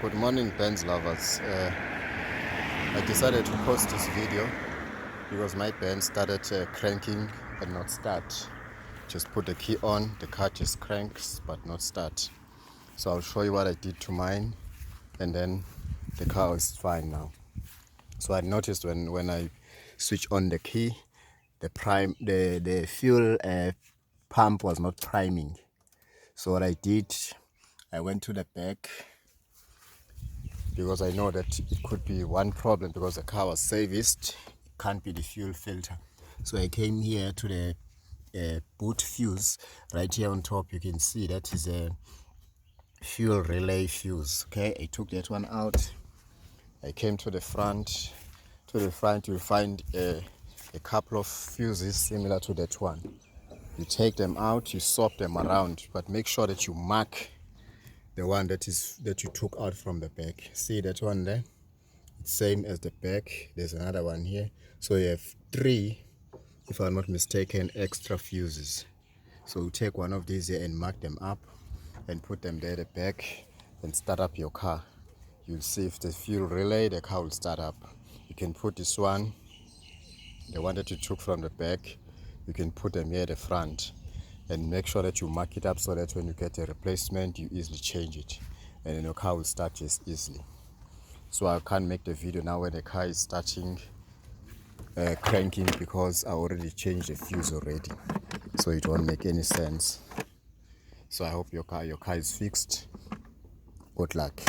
Good morning, Benz lovers. I decided to post this video because my Benz started cranking and not start. Just put the key on, the car just cranks but not start. So I'll show you what I did to mine, and then the car is fine now. So I noticed when I switch on the key, the fuel pump was not priming. So what I did, I went to the back, because I know that it could be one problem because the car was serviced. It can't be the fuel filter. So I came here to the boot fuse. Right here on top you can see that is a fuel relay fuse. Okay, I took that one out. I came to the front. You'll find a couple of fuses similar to that one. You take them out, you swap them around, but make sure that you mark the one that you took out from the back. See that one there? It's same as the back. There's another one here. So you have 3, if I'm not mistaken, extra fuses. So you take one of these here and mark them up and put them there at the back and start up your car. You'll see if the fuel relay, the car will start up. You can put this one, the one that you took from the back, you can put them here at the front. And make sure that you mark it up so that when you get a replacement, you easily change it, and then your car will start just easily. So I can't make the video now when the car is starting cranking, because I already changed the fuse already, so it won't make any sense. So I hope your car is fixed. Good luck.